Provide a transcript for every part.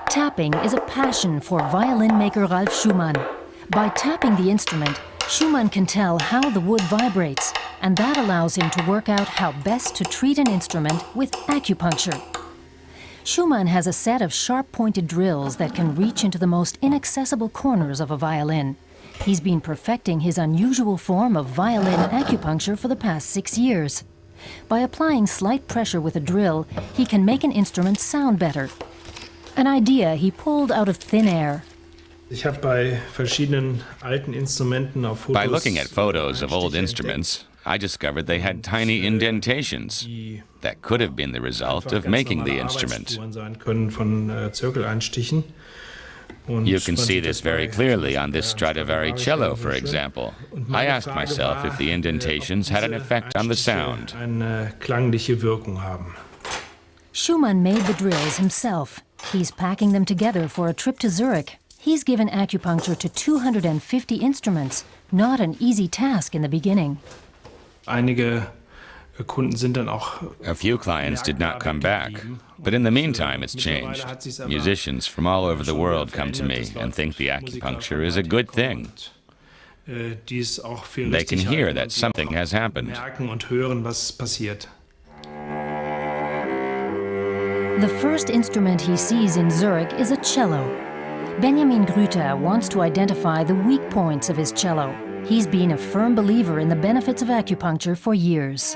Tapping is a passion for violin maker Ralf Schumann. By tapping the instrument, Schumann can tell how the wood vibrates, and that allows him to work out how best to treat an instrument with acupuncture. Schumann has a set of sharp-pointed drills that can reach into the most inaccessible corners of a violin. He's been perfecting his unusual form of violin acupuncture for the past 6 years. By applying slight pressure with a drill, he can make an instrument sound better. An idea he pulled out of thin air. By looking at photos of old instruments, I discovered they had tiny indentations that could have been the result of making the instrument. You can see this very clearly on this Stradivari cello, for example. I asked myself if the indentations had an effect on the sound. Schumann made the drills himself. He's packing them together for a trip to Zurich. He's given acupuncture to 250 instruments. Not an easy task in the beginning. A few clients did not come back, but in the meantime it's changed. Musicians from all over the world come to me and think the acupuncture is a good thing. They can hear that something has happened. The first instrument he sees in Zurich is a cello. Benjamin Grüter wants to identify the weak points of his cello. He's been a firm believer in the benefits of acupuncture for years.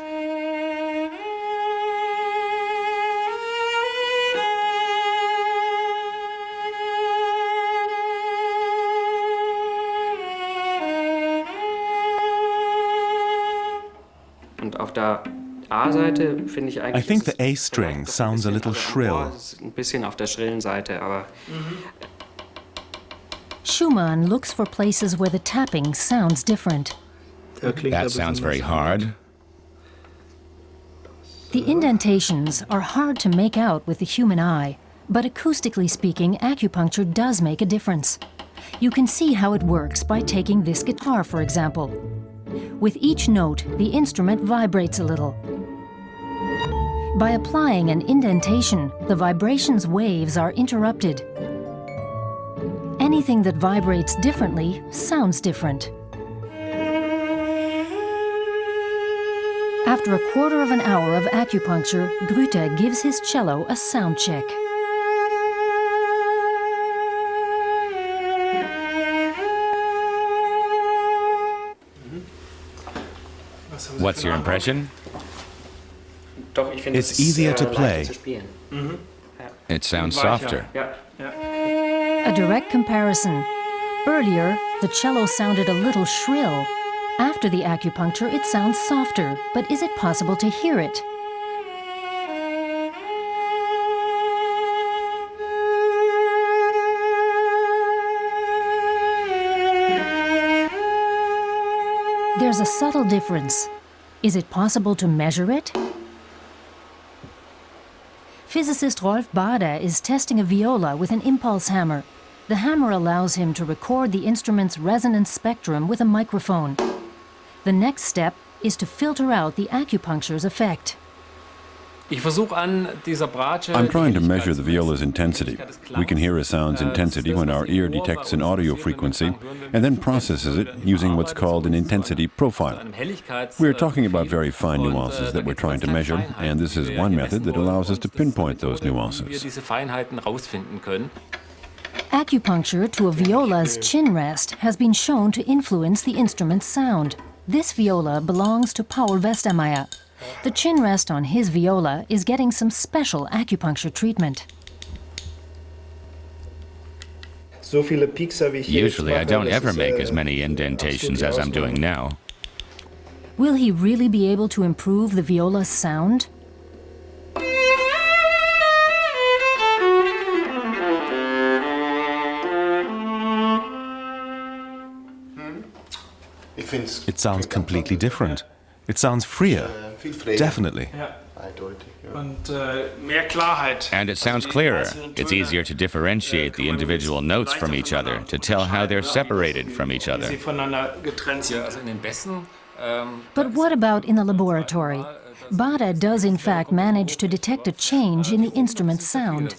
I think the A string sounds a little shrill. Schumann looks for places where the tapping sounds different. That sounds very hard. The indentations are hard to make out with the human eye, but acoustically speaking, acupuncture does make a difference. You can see how it works by taking this guitar, for example. With each note, the instrument vibrates a little. By applying an indentation, the vibration's waves are interrupted. Anything that vibrates differently sounds different. After a quarter of an hour of acupuncture, Grüter gives his cello a sound check. What's your impression? It's easier to play. It sounds softer. A direct comparison. Earlier, the cello sounded a little shrill. After the acupuncture, it sounds softer, but is it possible to hear it? There's a subtle difference. Is it possible to measure it? Physicist Rolf Bader is testing a viola with an impulse hammer. The hammer allows him to record the instrument's resonance spectrum with a microphone. The next step is to filter out the acupuncture's effect. I'm trying to measure the viola's intensity. We can hear a sound's intensity when our ear detects an audio frequency and then processes it using what's called an intensity profile. We're talking about very fine nuances that we're trying to measure, and this is one method that allows us to pinpoint those nuances. Acupuncture to a viola's chin rest has been shown to influence the instrument's sound. This viola belongs to Paul Westermeier. The chin rest on his viola is getting some special acupuncture treatment. Usually I don't ever make as many indentations as I'm doing now. Will he really be able to improve the viola's sound? It sounds completely different. It sounds freer. Definitely. And it sounds clearer. It's easier to differentiate the individual notes from each other, to tell how they're separated from each other. But what about in the laboratory? Bada does in fact manage to detect a change in the instrument's sound.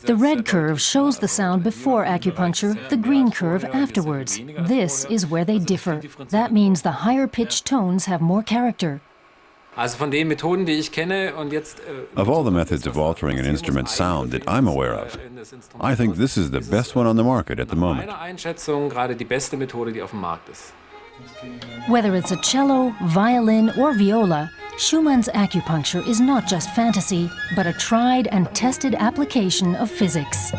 The red curve shows the sound before acupuncture, the green curve afterwards. This is where they differ. That means the higher pitched tones have more character. Of all the methods of altering an instrument's sound that I'm aware of, I think this is the best one on the market at the moment. Whether it's a cello, violin, or viola, Schumann's acupuncture is not just fantasy, but a tried and tested application of physics.